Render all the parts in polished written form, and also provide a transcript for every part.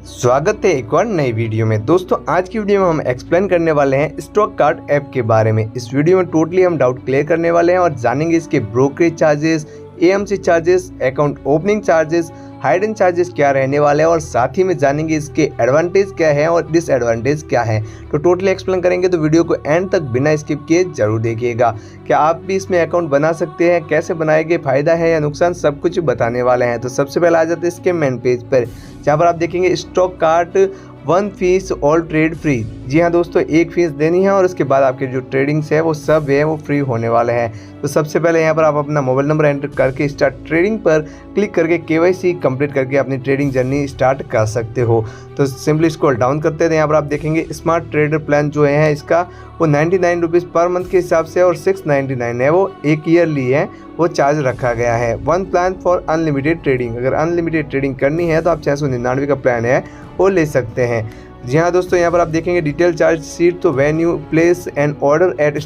स्वागत है एक और नई वीडियो में। दोस्तों आज की वीडियो में हम एक्सप्लेन करने वाले हैं स्टॉक कार्ड ऐप के बारे में। इस वीडियो में टोटली हम डाउट क्लियर करने वाले हैं और जानेंगे इसके brokerage charges, AMC charges, account opening charges, hidden charges क्या रहने वाले हैं और साथ ही में जानेंगे इसके एडवांटेज क्या है और डिसएडवांटेज क्या है। तो टोटली एक्सप्लेन करेंगे, तो वीडियो को एंड तक बिना स्किप किए जरूर देखिएगा। क्या आप भी इसमें अकाउंट बना सकते हैं, कैसे बनाएंगे, फायदा है या नुकसान, सब कुछ बताने वाले हैं। तो सबसे पहले आ जाते हैं इसके मेन पेज पर, जहाँ पर आप देखेंगे stock card 1 fees all trade free. जी हाँ दोस्तों, 1 फीस देनी है और उसके बाद आपके जो ट्रेडिंग्स है वो सब है वो फ्री होने वाले हैं। तो सबसे पहले यहाँ पर आप अपना मोबाइल नंबर एंटर करके स्टार्ट ट्रेडिंग पर क्लिक करके केवाईसी कंप्लीट करके अपनी ट्रेडिंग जर्नी स्टार्ट कर सकते हो। तो सिंपली स्क्रॉल डाउन करते हैं, यहाँ पर आप देखेंगे स्मार्ट ट्रेडर प्लान जो है इसका वो 99 रुपीज़ पर मंथ के हिसाब से और 699 है वो एक ईयरली है वो चार्ज रखा गया है। 1 प्लान फॉर अनलिमिटेड ट्रेडिंग, अगर अनलिमिटेड ट्रेडिंग करनी है तो आप 699 का प्लान है वो ले सकते हैं। जी हाँ दोस्तों, यहाँ पर आप देखेंगे डिटेल चार्ज शीट। तो when you place an order at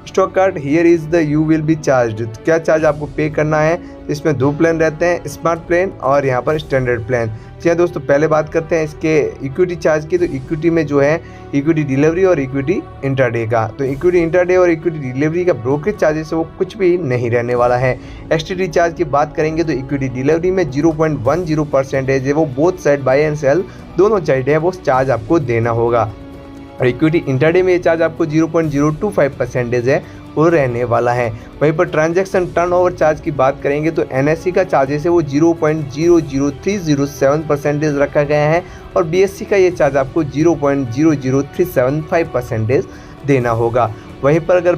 stock card here is the you will be charge. क्या चार्ज आपको पे करना है, इसमें 2 प्लान रहते हैं, स्मार्ट प्लान और यहाँ पर स्टैंडर्ड प्लान। जी हाँ दोस्तों, पहले बात करते हैं इसके इक्विटी चार्ज की। तो इक्विटी में जो है इक्विटी डिलीवरी और इक्विटी इंट्राडे का। तो इक्विटी इंट्राडे और इक्विटी डिलीवरी का ब्रोकरेज चार्जेस है वो कुछ भी नहीं रहने वाला है। एसटीडी चार्ज की बात करेंगे तो इक्विटी डिलीवरी में 0.10% है वो both side buy and sell दोनों साइड है वो चार्ज आपको देना होगा। और इक्विटी इंट्राडे में ये चार्ज आपको 0.025% है वो रहने वाला है। वहीं पर ट्रांजैक्शन टर्नओवर चार्ज की बात करेंगे तो एनएससी का चार्जेस है वो 0.00307% रखा गया है और बीएससी का ये चार्ज आपको 0.00375% देना होगा। वहीं पर अगर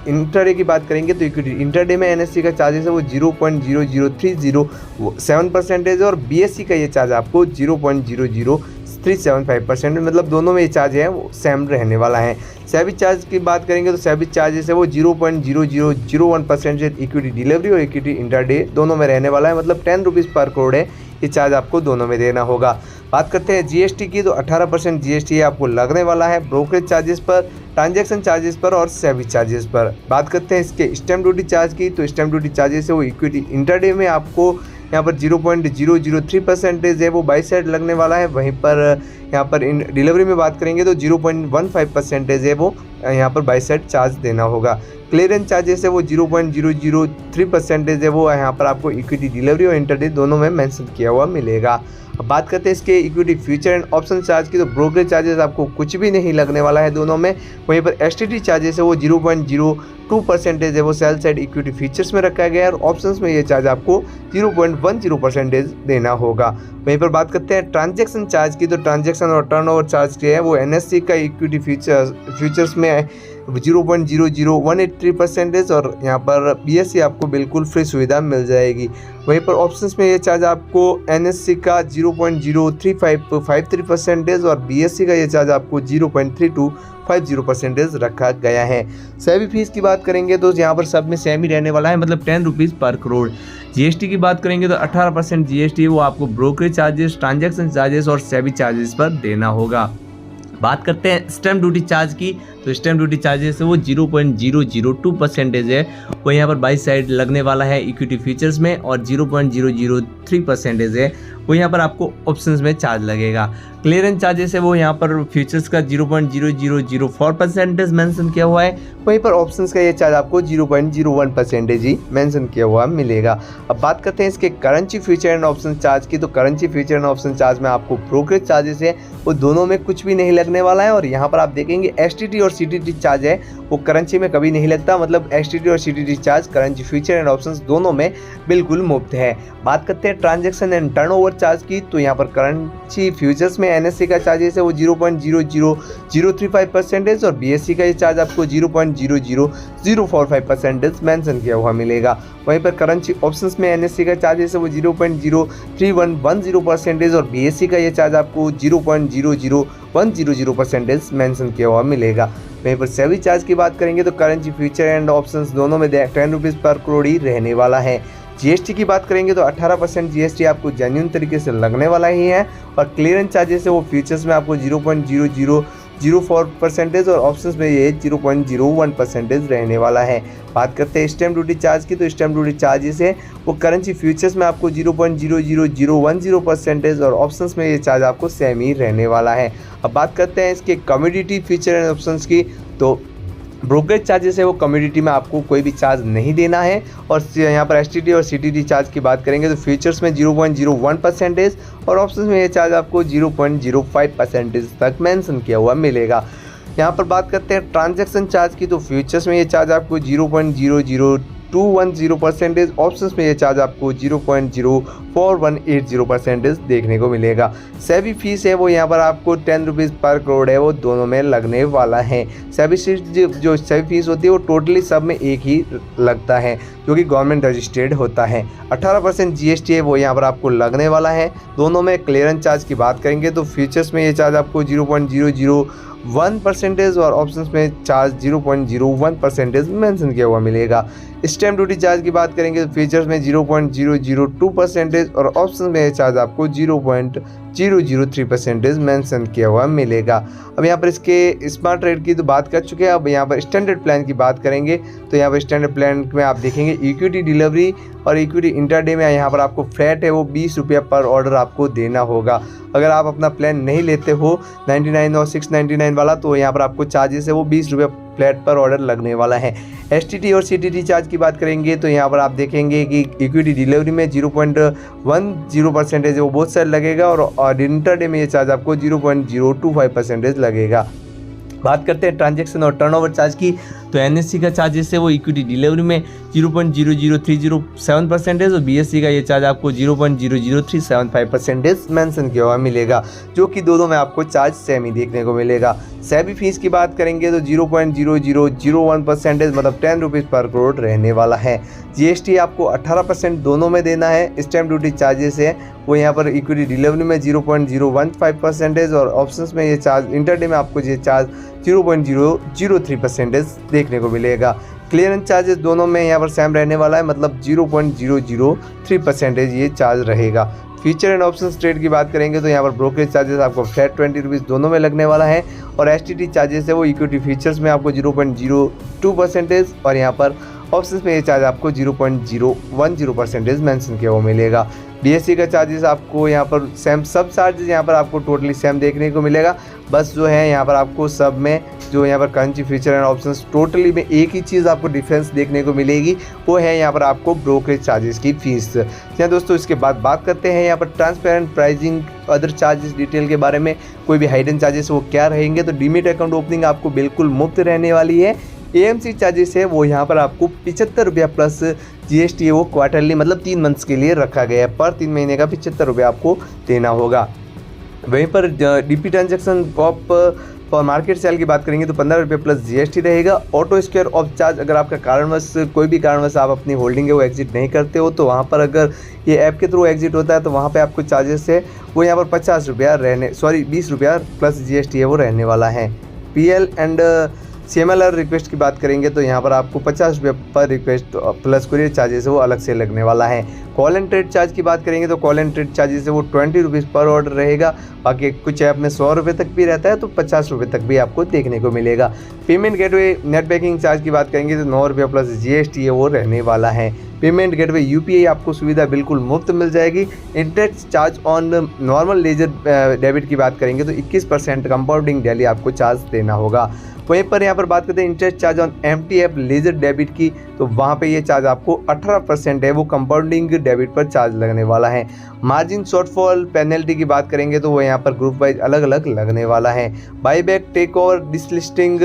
इंट्राडे की बात करेंगे तो इक्विटी इंट्राडे में एनएससी का चार्जेस है वो 0.00307% और बीएससी का ये चार्ज आपको 0.00375%, मतलब दोनों में ये चार्ज है वो सेम रहने वाला है। सेबी चार्ज की बात करेंगे तो सेबी चार्जेस है वो 0.0001% इक्विटी डिलीवरी और इक्विटी इंट्राडे दोनों में रहने वाला है, मतलब 10 रुपीज़ पर करोड़ है ये चार्ज आपको दोनों में देना होगा। बात करते हैं जीएसटी की, तो 18% जीएसटी आपको लगने वाला है ब्रोकरेज चार्जेस पर, ट्रांजैक्शन चार्जेस पर और सेबी चार्जेस पर। बात करते हैं इसके स्टैम्प ड्यूटी चार्ज की, तो स्टैम्प ड्यूटी चार्जेस है वो इक्विटी इंट्राडे में आपको यहाँ पर 0.003% है वो बाई साइड लगने वाला है। वहीं पर यहाँ पर इन डिलीवरी में बात करेंगे तो 0.15% है वो यहाँ पर बाई साइड चार्ज देना होगा। क्लियरेंस चार्जेस है वो 0.003% है वो यहाँ पर आपको इक्विटी डिलीवरी और इंट्राडे दोनों में मेंशन किया हुआ मिलेगा। अब बात करते हैं इसके equity future and option charge की, तो ब्रोकरेज चार्जेस आपको कुछ भी नहीं लगने वाला है दोनों में। वहीं पर एसटीटी चार्जेस है वो 0.02% है वो सेल साइड इक्विटी फीचर्स में रखा गया है और ऑप्शंस में ये चार्ज आपको 0.10% देना होगा। वहीं पर बात करते हैं ट्रांजैक्शन चार्ज की, तो ट्रांजैक्शन और टर्नओवर चार्ज के है वो एनएससी का इक्विटी फ्यूचर्स में 0.00183% और यहाँ पर बीएससी आपको बिल्कुल फ्री सुविधा मिल जाएगी। वहीं पर ऑप्शंस में ये चार्ज आपको एनएससी का 0.03553% और बीएससी का ये चार्ज आपको 0.3250% रखा गया है। सेबी फीस की बात करेंगे तो यहाँ पर सब में सेम ही रहने वाला है, मतलब 10 रुपीज़ पर करोड़। जीएसटी की बात करेंगे तो 18% जीएसटी वो आपको ब्रोकरेज चार्जेस, ट्रांजैक्शन चार्जेस और सेबी चार्जेस पर देना होगा। बात करते हैं स्टैम्प ड्यूटी चार्ज की, तो स्टैम्प ड्यूटी चार्जेस है वो 0.002% है वो यहाँ पर बाई साइड लगने वाला है इक्विटी फीचर्स में और 0.003% है वो यहाँ पर आपको ऑप्शंस में चार्ज लगेगा। क्लियरेंस चार्जेस है वो यहाँ पर फ्यूचर्स का 0.0004% मेंशन किया हुआ है, वहीं पर ऑप्शंस का ये चार्ज आपको 0.01% ही मेंशन किया हुआ मिलेगा। अब बात करते हैं इसके currency future and option charge की, तो currency future and option charge में आपको ब्रोकरेज चार्जेस है वो दोनों में कुछ भी नहीं लगने वाला है और यहाँ पर आप देखेंगे एसटीटी और सीटीटी चार्ज है वो करेंसी में कभी नहीं लगता, मतलब एसटीटी और CTT charge currency future and options दोनों में बिल्कुल मुफ्त है। बात करते हैं ट्रांजैक्शन एंड टर्नओवर चार्ज की, तो यहाँ पर करेंसी फ्यूचर्स में एनएससी का चार्जेस है वो 0.00035% और बीएससी का ये चार्ज आपको 0.00045% मेंशन किया हुआ मिलेगा। वहीं पर करेंसी ऑप्शंस में एनएससी का चार्जेस है वो 0.03110% और बीएससी का ये चार्ज आपको 0.00100% मेंशन किया हुआ मिलेगा। वहीं पर सेबी चार्ज की बात करेंगे तो करेंसी फ्यूचर एंड ऑप्शंस दोनों में 10 रुपीज़ पर करोड़ ही रहने वाला है। जीएसटी की बात करेंगे तो 18% जीएसटी आपको जेन्युइन तरीके से लगने वाला ही है और क्लियरेंस चार्जेस है वो फ्यूचर्स में आपको 0.04% और ऑप्शंस में ये 0.01% रहने वाला है। बात करते हैं स्टैम्प ड्यूटी चार्ज की, तो स्टैम्प ड्यूटी चार्जेस है वो करेंसी फ्यूचर्स में आपको 0.00010% और ऑप्शंस में ये चार्ज आपको सेम ही रहने वाला है। अब बात करते हैं इसके कमोडिटी फीचर एंड ऑप्शंस की, तो ब्रोकरेज चार्जेस है वो कमोडिटी में आपको कोई भी चार्ज नहीं देना है। और यहाँ पर एसटीडी और सीटीडी चार्ज की बात करेंगे तो फ्यूचर्स में 0.01% और ऑप्शंस में ये चार्ज आपको 0.05% तक मेंशन किया हुआ मिलेगा। यहाँ पर बात करते हैं ट्रांजैक्शन चार्ज की, तो फ्यूचर्स में ये चार्ज आपको 0.00210%, ऑप्शंस में ये चार्ज आपको 0.04180% देखने को मिलेगा। सेबी फीस है वो यहाँ पर आपको 10 रुपीज़ पर करोड़ है वो दोनों में लगने वाला है। सेबी जो सेबी फीस होती है वो टोटली सब में एक ही लगता है जो कि गवर्नमेंट रजिस्टर्ड होता है। 18% जीएसटी है वो यहाँ पर आपको लगने वाला है। दोनों में क्लियरेंस चार्ज की बात करेंगे तो फ्यूचर्स में ये चार्ज आपको 0.001% और ऑप्शंस में चार्ज 0.01% मेंशन किया हुआ मिलेगा। स्टैम्प ड्यूटी चार्ज की बात करेंगे तो फीचर्स में 0.002% और ऑप्शन में चार्ज आपको 0.003% मेंशन किया हुआ मिलेगा। अब यहाँ पर इसके स्मार्ट रेट की तो बात कर चुके हैं। अब यहाँ पर स्टैंडर्ड प्लान की बात करेंगे तो यहाँ पर स्टैंडर्ड प्लान में आप देखेंगे इक्विटी डिलीवरी और इक्विटी इंटरडे में यहाँ पर आपको फ्लैट है वो 20 रुपया पर ऑर्डर आपको देना होगा। अगर आप अपना प्लान नहीं लेते हो 99 और 699 वाला तो यहाँ पर आपको चार्जेस है वो 20 रुपया फ्लैट पर ऑर्डर लगने वाला है। एसटीटी और सीटीटी चार्ज की बात करेंगे तो यहाँ पर आप देखेंगे कि इक्विटी डिलीवरी में 0.10% है वो बहुत सारे लगेगा और इंटरडे में ये चार्ज आपको 0.025% लगेगा। बात करते हैं ट्रांजैक्शन और टर्नओवर चार्ज की, तो एनएससी का चार्जेस है वो इक्विटी डिलीवरी में 0.00307% और बीएससी का ये चार्ज आपको 0.00375% मेंशन किया हुआ मिलेगा, जो कि दोनों में आपको चार्ज सेम ही देखने को मिलेगा। सेबी फीस की बात करेंगे तो 0.0001% मतलब 10 रुपीज़ पर करोड़ रहने वाला है। जीएसटी आपको 18% दोनों में देना है। स्टैम्प ड्यूटी चार्जेस है वो यहाँ पर इक्विटी डिलीवरी में 0.015% और ऑप्शंस में ये चार्ज इंटरडे में आपको ये चार्ज 0.003% देखने को मिलेगा। क्लियरेंस चार्जेस दोनों में यहाँ पर सेम रहने वाला है, मतलब 0.003% ये चार्ज रहेगा। फीचर एंड ऑप्शन रेट की बात करेंगे तो यहाँ पर ब्रोकरेज चार्जेस आपको फ्लैट 20 रुपीज़ दोनों में लगने वाला है और एसटीटी चार्जेस है वो इक्विटी फीचर्स में आपको 0.02% और यहाँ पर ऑप्शंस में ये चार्ज आपको 0.010% मेंशन किया हुआ मिलेगा। बीएससी का चार्जेस आपको यहाँ पर सेम, सब चार्जेस यहाँ पर आपको टोटली सेम देखने को मिलेगा। बस जो है यहाँ पर आपको सब में जो यहाँ पर currency feature and options totally में एक ही चीज़ आपको डिफरेंस देखने को मिलेगी, वो है यहाँ पर आपको ब्रोकरेज चार्जेस की फीस। यहाँ दोस्तों इसके बाद बात करते हैं यहाँ पर transparent pricing other charges detail के बारे में। कोई भी हाइडन चार्जेस वो क्या रहेंगे, तो डीमेट अकाउंट ओपनिंग आपको बिल्कुल मुफ्त रहने वाली है। एएमसी चार्जेस है वो यहाँ पर आपको 75 रुपया प्लस जीएसटी है वो क्वार्टरली मतलब 3 मंथ्स के लिए रखा गया है। पर 3 महीने का 75 रुपया आपको देना होगा। वहीं पर DP transaction of for market sell की बात करेंगे तो 15 रुपये प्लस जीएसटी रहेगा। ऑटो स्क्वायर ऑफ चार्ज, अगर आपका कारणवश कोई भी कारणवश आप अपनी होल्डिंग है वो एग्जिट नहीं करते हो तो वहाँ पर अगर ये ऐप के थ्रू एग्जिट होता है तो वहाँ पे आपको चार्जेस है वो यहाँ पर 20 रुपया प्लस जीएसटी है वो रहने वाला है। पीएल एंड सीएमएलआर रिक्वेस्ट की बात करेंगे तो यहाँ पर आपको 50 रुपये पर रिक्वेस्ट प्लस कुरियर चार्जेस है वो अलग से लगने वाला है। कॉल एंड ट्रेड चार्ज की बात करेंगे तो कॉल एंड ट्रेड चार्जेस है वो 20 रुपीज़ पर ऑर्डर रहेगा। बाकी कुछ ऐप में 100 रुपये तक भी रहता है तो 50 रुपये तक भी आपको देखने को मिलेगा। Payment gateway net banking charge की बात करेंगे तो 9 रुपये प्लस जीएसटी है वो रहने वाला है। पेमेंट गेटवे यूपीआई आपको सुविधा बिल्कुल मुफ्त मिल जाएगी। Interest charge on normal ledger debit की बात करेंगे तो 21% कंपाउंडिंग डेली आपको चार्ज देना होगा। वहीं पर यहाँ पर बात करते हैं interest charge on MTF ledger debit की, तो वहाँ पे ये चार्ज आपको 18% है वो कंपाउंडिंग डेबिट पर चार्ज लगने वाला है। मार्जिन शॉर्टफॉल पेनल्टी की बात करेंगे तो वो यहाँ पर ग्रुप वाइज अलग अलग लगने वाला है। बाईबैक, टेक ओवर, डिसलिस्टिंग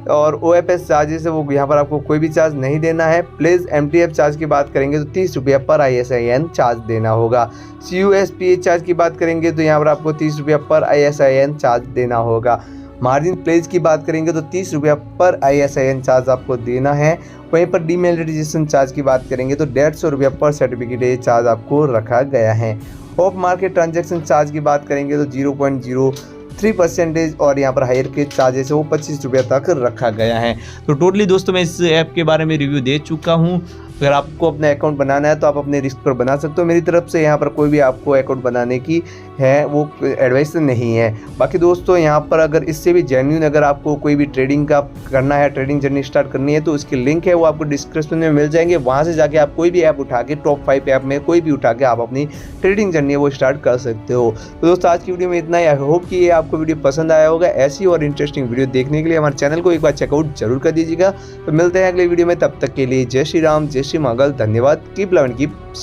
और ओएफएस चार्जेस है वो यहाँ पर आपको कोई भी चार्ज नहीं देना है। प्लेज एमटीएफ चार्ज की बात करेंगे तो 30 रुपया पर ISIN चार्ज देना होगा। CUSPA चार्ज की बात करेंगे तो यहाँ पर आपको 30 रुपया पर ISIN चार्ज देना होगा। मार्जिन प्लेज की बात करेंगे तो 30 रुपया पर ISIN चार्ज आपको देना है। वहीं पर डीमोनेटाइजेशन चार्ज की बात करेंगे तो 150 रुपया पर सर्टिफिकेट ये चार्ज आपको रखा गया है। ऑफ मार्केट ट्रांजैक्शन चार्ज की बात करेंगे तो 0.03% और यहाँ पर हायर के चार्जेस है वो 25 रुपये तक रखा गया है। तो टोटली दोस्तों मैं इस ऐप के बारे में रिव्यू दे चुका हूँ। अगर आपको अपना अकाउंट बनाना है तो आप अपने रिस्क पर बना सकते हो। मेरी तरफ से यहाँ पर कोई भी आपको अकाउंट बनाने की है वो एडवाइस नहीं है। बाकी दोस्तों यहाँ पर अगर इससे भी जेन्युइन अगर आपको कोई भी ट्रेडिंग का करना है, ट्रेडिंग जर्नी स्टार्ट करनी है, तो उसकी लिंक है वो आपको डिस्क्रिप्शन में मिल जाएंगे। वहाँ से जाके आप कोई भी ऐप उठा के टॉप 5 ऐप में कोई भी उठा के आप अपनी ट्रेडिंग जर्नी वो स्टार्ट कर सकते हो। तो दोस्तों आज की वीडियो में इतना ही। आई होप कि ये आपको वीडियो पसंद आया होगा। ऐसी और इंटरेस्टिंग वीडियो देखने के लिए हमारे चैनल को एक बार चेकआउट जरूर कर दीजिएगा। तो मिलते हैं अगले वीडियो में, तब तक के लिए जय श्री राम, जय श्री मंगल, धन्यवाद। Keep learning, keep